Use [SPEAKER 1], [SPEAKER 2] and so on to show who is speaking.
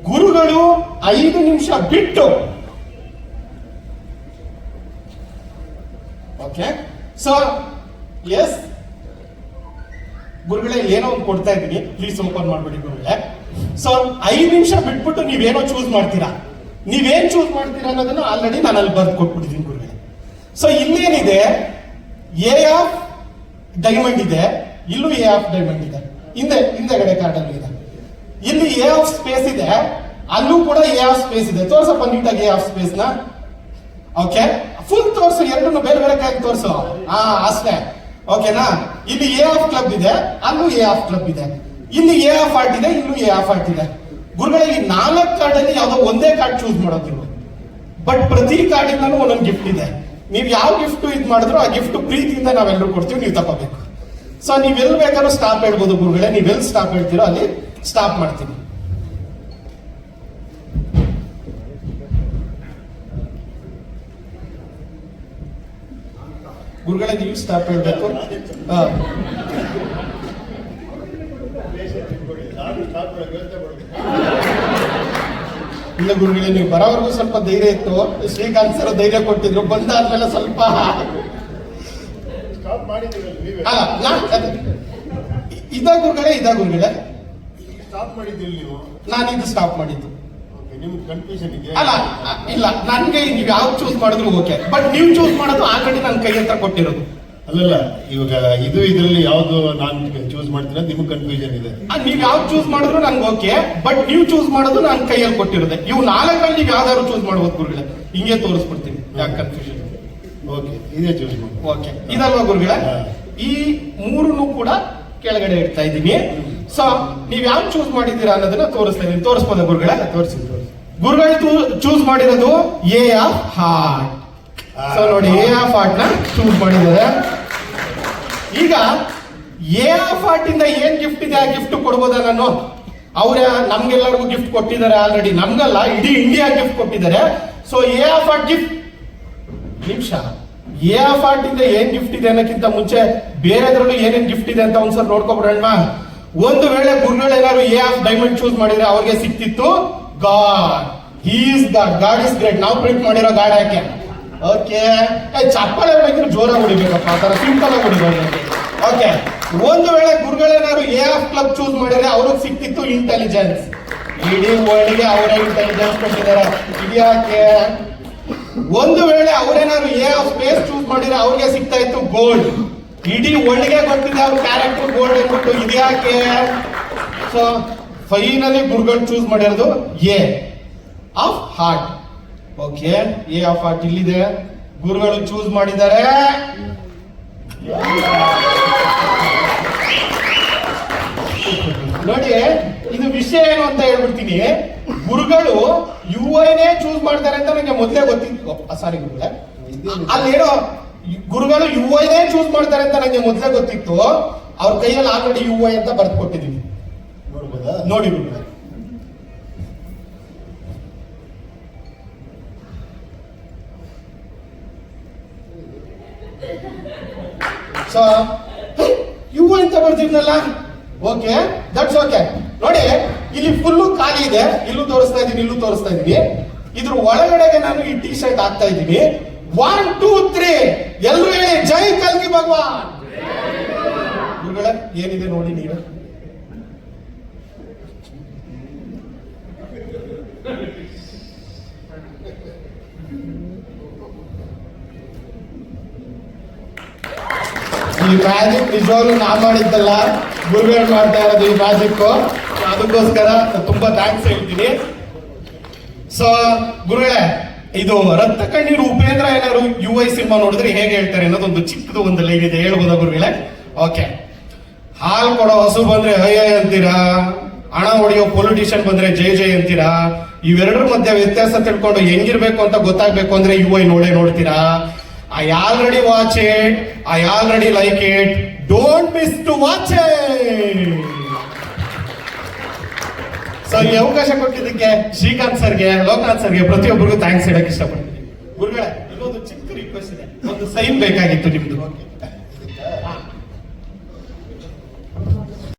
[SPEAKER 1] ಗುರುಗಳು 5 ನಿಮಿಷ ಬಿಟ್ಟು ಓಕೆ ಸೊ ಎಸ್ ಗುರುಗಳೇ ಏನೋ ಒಂದು ಕೊಡ್ತಾ ಇದ್ದೀನಿ, ಪ್ಲೀಸ್ ಓಪನ್ ಮಾಡ್ಬಿಡಿ ಗುರುಗಳೇ. ಸೊ 5 ನಿಮಿಷ ಬಿಟ್ಬಿಟ್ಟು ನೀವೇನೋ ಚೂಸ್ ಮಾಡ್ತೀರಾ, ನೀವೇನ್ ಚೂಸ್ ಮಾಡ್ತೀರಾ ಅನ್ನೋದನ್ನ ಆಲ್ರೆಡಿ ನಾನು ಅಲ್ಲಿ ಬರ್ದು ಕೊಟ್ಬಿಟ್ಟಿದ್ದೀನಿ ಗುರುಗಳೇ. ಸೊ ಇಲ್ಲೇನಿದೆ, ಎ ಆಫ್ ಡೈಮಂಡ್ ಇದೆ, ಇಲ್ಲೂ ಎ ಆಫ್ ಡೈಮಂಡ್ ಇದೆ, ಹಿಂದೆಗಡೆ ಕಾರ್ಡಲ್ಲಿ ಇದೆ. ಇಲ್ಲಿ ಎ ಆಫ್ ಸ್ಪೇಸ್ ಇದೆ, ಅಲ್ಲೂ ಕೂಡ ಎ ಆಫ್ ಸ್ಪೇಸ್ ಇದೆ. ತೋರ್ಸಪ್ಪ ನೀಟಾಗಿ ಎ ಆಫ್ ಸ್ಪೇಸ್ ನ. ಓಕೆ, ಫುಲ್ ತೋರ್ಸು, ಎರಡನ್ನು ಬೇರೆ ಬೇರೆ ಕೈ ತೋರ್ಸು. ಅಷ್ಟೇ, ಓಕೆನಾ? ಇಲ್ಲಿ ಎ ಆಫ್ ಕ್ಲಬ್ ಇದೆ, ಅಲ್ಲೂ ಎ ಆಫ್ ಕ್ಲಬ್ ಇದೆ. ಇಲ್ಲಿ ಎ ಆಫ್ ಆರ್ಟ್ ಇದೆ, ಇಲ್ಲೂ ಎ ಆಫ್ ಆರ್ಟ್ ಇದೆ. ಗುರುಗಳೇ, ಈ 4 ಕಾರ್ಡ್ ಅಲ್ಲಿ ಯಾವ್ದೋ ಒಂದೇ ಕಾರ್ಡ್ ಚೂಸ್ ಮಾಡೋದಿಲ್ಲ, ಬಟ್ ಪ್ರತಿ ಕಾರ್ಡಿಂದನೂ ಒಂದೊಂದು ಗಿಫ್ಟ್ ಇದೆ. ನೀವು ಯಾವ ಗಿಫ್ಟ್ ಇದು ಮಾಡಿದ್ರು ಆ ಗಿಫ್ಟ್ ಪ್ರೀತಿಯಿಂದ ನಾವೆಲ್ಲರೂ ಕೊಡ್ತೀವಿ, ನೀವು ತಗೋಬೇಕು. ಸೊ ನೀವೆಲ್ಲಿ ಬೇಕಾದ್ರೂ ಸ್ಟಾಪ್ ಹೇಳ್ಬೋದು ಗುರುಗಳೇ, ನೀವೆಲ್ಲಿ ಸ್ಟಾಪ್ ಹೇಳ್ತೀರೋ ಅಲ್ಲಿ ಸ್ಟಾಪ್ ಮಾಡ್ತೀನಿ. ಗುರುಗಳೇ ನೀವು ಸ್ಟಾಪ್ ಹೇಳ್ಬೇಕು. ಇಲ್ಲ ಗುರುಗಳೇ, ನೀವು ಬರೋವರೆಗೂ ಸ್ವಲ್ಪ ಧೈರ್ಯ ಇತ್ತು. ಶ್ರೀಕಾಂತ್ ಸರ್ ಧೈರ್ಯ ಕೊಟ್ಟಿದ್ರು, ಬಂದಾದ್ಮೇಲೆ ಸ್ವಲ್ಪ ಇದ ಗುರುಗಳೇ ನಾನು ಇದು ಸ್ಟಾಪ್ ಮಾಡಿದ್ದು. ಅಲ್ಲ ಇಲ್ಲ, ನನ್ಗೆ ನೀವು ಯಾವ್ದು ಚೂಸ್ ಮಾಡಿದ್ರು ಓಕೆ, ಬಟ್ ನೀವು ಚೂಸ್ ಮಾಡೋದು ಆಲ್ರೆಡಿ ನನ್ನ ಕೈ ಹತ್ರ ಕೊಟ್ಟಿರೋದು.
[SPEAKER 2] ಅಲ್ಲಲ್ಲ, ಇವಾಗ ಇದರಲ್ಲಿ ಯಾವ್ದು ನಾನು ಚೂಸ್ ಮಾಡ್ತೀರಾ, ನಿಮ್ಗೆ ಕನ್ಫ್ಯೂಷನ್ ಇದೆ.
[SPEAKER 1] ನೀವ್ ಯಾವ್ದು ಚೂಸ್ ಮಾಡಿದ್ರು ನನ್ಗೆ ಓಕೆ, ಬಟ್ ನೀವು ಚೂಸ್ ಮಾಡೋದು ನನ್ನ ಕೈಯಲ್ಲಿ ಕೊಟ್ಟಿರೋದೆ. ಇವು 4ರಲ್ಲಿ ನೀವು ಯಾವ್ದಾದ್ರು ಚೂಸ್ ಮಾಡ್ಬೋದು ಗುರುಗಳೇ, ಹಿಂಗೆ ತೋರಿಸ್ಬಿಡ್ತೀನಿ, ಯಾಕೆ ಕನ್ಫ್ಯೂಷನ್.
[SPEAKER 2] ಓಕೆ, ಇದೇ ಚೂಸ್ ಮಾಡಿ.
[SPEAKER 1] ಓಕೆ, ಇದಲ್ವಾ ಗುರುಗಳೇ? ಈ 3 ಕೂಡ ಕೆಳಗಡೆ ಇಡ್ತಾ ಇದ್ದೀನಿ. ಸೊ ನೀವ್ ಯಾವ್ದು ಚೂಸ್ ಮಾಡಿದ್ದೀರಾ ಅನ್ನೋದನ್ನ ತೋರಿಸ್ತಾ ಇದೀನಿ. ತೋರಿಸ್ಬೋದ ಗುರುಗಳೇ?
[SPEAKER 2] ತೋರಿಸಿ.
[SPEAKER 1] ಗುರುಗಳು ಚೂಸ್ ಮಾಡಿರೋದು ಎ ಆಫ್ ಹಾರ್ಟ್. ಸೊ ನೋಡಿ, ಎ ಆಫ್ ಹಾರ್ಟ್ ನ ಚೂಸ್ ಮಾಡಿದ್ದಾರೆ. ಈಗ ಎ ಆಫ್ ಹಾರ್ಟ್ ಇಂದ ಏನ್ ಗಿಫ್ಟ್ ಇದೆ ಆ ಗಿಫ್ಟ್ ಕೊಡ್ಬೋದಾ ನಾನು? ಅವ್ರ ನಮ್ಗೆಲ್ಲರಿಗೂ ಗಿಫ್ಟ್ ಕೊಟ್ಟಿದ್ದಾರೆ ಆಲ್ರೆಡಿ, ನಮ್ಗಲ್ಲ ಇಡೀ ಇಂಡಿಯಾ ಗಿಫ್ಟ್ ಕೊಟ್ಟಿದ್ದಾರೆ. So A of heart gift ನಿಮಿಷ, ಎ ಆಫ್ ಹಾರ್ಟ್ ಇಂದ ಏನ್ ಗಿಫ್ಟ್ ಇದೆ ಅನ್ನೋಕ್ಕಿಂತ ಮುಂಚೆ ಬೇರೆದ್ರಲ್ಲೂ ಏನೇನ್ ಗಿಫ್ಟ್ ಇದೆ ಅಂತ ಒಂದ್ಸಲ ನೋಡ್ಕೊಬಿಡೋಣ. ಒಂದು ವೇಳೆ ಗುರುಗಳು ಏನಾದ್ರು ಎ ಆಫ್ ಡೈಮಂಡ್ ಚೂಸ್ ಮಾಡಿದ್ರೆ ಅವ್ರಿಗೆ ಸಿಕ್ತಿತ್ತು god. He is god is great. ನಾವು ಪ್ರಿಂಟ್ ಮಾಡಿರೋ ಗಾಡ್ ಯಾಕೆ? ಓಕೆ, ಚಪ್ಪಾಳೆ ಹೊಡಿದ್ರೆ ಜೋರಾಗಿ ಹೊಡಿಬೇಕಪ್ಪ, ಆ ತರ ಸಿಂಪಲ್ ಆಗಿ ಹೊಡಿಬೋದು. ಓಕೆ, ಒಂದು ವೇಳೆ ಗುರುಗಳೇನಾದ್ರು ಎ ಆಫ್ ಕ್ಲಬ್ ಚೂಸ್ ಮಾಡಿದ್ರೆ ಅವ್ರಿಗೆ ಸಿಕ್ತಿತ್ತು ಇಂಟೆಲಿಜೆನ್ಸ್. ಇಡೀ ವರ್ಲ್ಡ್ ಗೆ ಅವರೇ ಇಂಟೆಲಿಜೆನ್ಸ್ ಕೊಟ್ಟಿದ್ದಾರೆ. ಇದ್ಯಾಕೆ? ಒಂದು ವೇಳೆ ಅವರೇನಾದ್ರು ಎ ಆಫ್ ಸ್ಪೇಸ್ ಚೂಸ್ ಮಾಡಿದ್ರೆ ಅವ್ರಿಗೆ ಸಿಗ್ತಾ ಇತ್ತು ಗೋಲ್ಡ್. ಇಡೀ ವರ್ಲ್ಡ್ ಗೆ ಗೊತ್ತಿದೆ ಅವ್ರ ಕ್ಯಾರೆಕ್ಟರ್ ಗೋಲ್ಡ್ ಅಂದ್ಬಿಟ್ಟು. ಇದ್ಯಾಕೆ? ಸೊ ಫೈನಲಿ ಗುರುಗಳು ಚೂಸ್ ಮಾಡಿರೋದು A of heart. Okay, A of heart ಇಲ್ಲಿದೆ, ಗುರುಗಳು ಚೂಸ್ ಮಾಡಿದ್ದಾರೆ. ನೋಡಿ, ಇದು ವಿಷಯ ಏನು ಅಂತ ಹೇಳ್ಬಿಡ್ತೀನಿ. ಗುರುಗಳು ಯುಐನೇ ಚೂಸ್ ಮಾಡ್ತಾರೆ ಅಂತ ನನಗೆ ಮೊದಲೇ ಗೊತ್ತಿತ್ತು. ಸಾರಿ ಗುರುಗಳೇ, ಅಲ್ಲೇನೋ ಗುರುಗಳು ಯುಐನೇ ಚೂಸ್ ಮಾಡ್ತಾರೆ ಅಂತ ನನಗೆ ಮೊದಲೇ ಗೊತ್ತಿತ್ತು. ಅವ್ರ ಕೈಯಲ್ಲಿ ಆಲ್ರೆಡಿ ಯುಐ ಅಂತ ಬರ್ದು ಕೊಟ್ಟಿದ್ದೀನಿ, ನೋಡಿ ಗುರುಗಳೇ. ಸೊ ಇವು ಅಂತ ಬರ್ತಿದ್ನಲ್ಲ. Okay, that's okay. ನೋಡಿ, ಇಲ್ಲಿ ಫುಲ್ಲು ಖಾಲಿ ಇದೆ, ಇಲ್ಲೂ ತೋರಿಸ್ತಾ ಇದ್ದೀನಿ, ಇಲ್ಲೂ ತೋರಿಸ್ತಾ ಇದ್ದೀನಿ. ಇದ್ರ ಒಳಗಡೆಗೆ ನಾನು ಈ ಟಿ ಶರ್ಟ್ ಹಾಕ್ತಾ ಇದ್ದೀನಿ. 1 2 3 ಎಲ್ಲರೂ ಹೇಳಿ ಜೈ ಕಲ್ಕಿ ಭಗವಾನ್. ಗುರುಗಳೇ, ಏನಿದೆ ನೋಡಿ ನೀವು. ಈ ಮ್ಯಾಜಿಕ್ ನಿಜವಾಗ್ಲೂ ನಾ ಮಾಡಿದ್ದಲ್ಲ, ಗುರುಗಳು ಮಾಡ್ತಾ ಇರೋದು ಈ ಮ್ಯಾಜಿಕ್. ಅದಕ್ಕೋಸ್ಕರ ತುಂಬಾ ಥ್ಯಾಂಕ್ಸ್ ಹೇಳ್ತೀನಿ. ಸೊ ಗುರುಗಳೇ, ಇದು ರಕ್ತ ಕಣ್ಣೀರು ಉಪೇಂದ್ರ ಏನಾದ್ರು ಯುಐ ಸಿನಿಮಾ ನೋಡಿದ್ರೆ ಹೇಗೆ ಹೇಳ್ತಾರೆ ಅನ್ನೋದೊಂದು ಚಿಕ್ಕದು ಒಂದು ಲೈನ್ ಇದೆ, ಹೇಳ್ಬೋದಾ ಗುರುಗಳೇ? ಓಕೆ, ಹಾಲು ಕೊಡೋ ಹಸು ಬಂದ್ರೆ ಅಯ್ಯ ಅಂತೀರಾ, ಹಣ ಹೊಡೆಯೋ ಪೊಲಿಟಿಷಿಯನ್ ಬಂದ್ರೆ ಜೈ ಜೈ ಅಂತೀರಾ. ಇವೆರಡರ ಮಧ್ಯೆ ವ್ಯತ್ಯಾಸ ತಿಳ್ಕೊಂಡು ಹೆಂಗಿರ್ಬೇಕು ಅಂತ ಗೊತ್ತಾಗ್ಬೇಕು ಅಂದ್ರೆ ಯುಐ ನೋಡ್ತೀರಾ. I already watch it. I already like it. Don't miss to watch it. So ಈ ಅವಕಾಶ ಕೊಟ್ಟಿದ್ದಕ್ಕೆ ಶ್ರೀಕಾಂತ್ ಸರ್ಗೆ, ಲೋಕನಾಥ್ ಸರ್ಗೆ, ಪ್ರತಿಯೊಬ್ಬರಿಗೂ ಥ್ಯಾಂಕ್ಸ್ ಹೇಳಕ್ ಇಷ್ಟಪಡ್ತೀನಿ. ಗುರುಗಳೇ, ಇನ್ನೊಂದು ಚಿಕ್ಕ ರಿಕ್ವೆಸ್ಟ್ ಇದೆ, ಒಂದು ಸೈನ್ ಬೇಕಾಗಿತ್ತು ನಿಮ್ದು.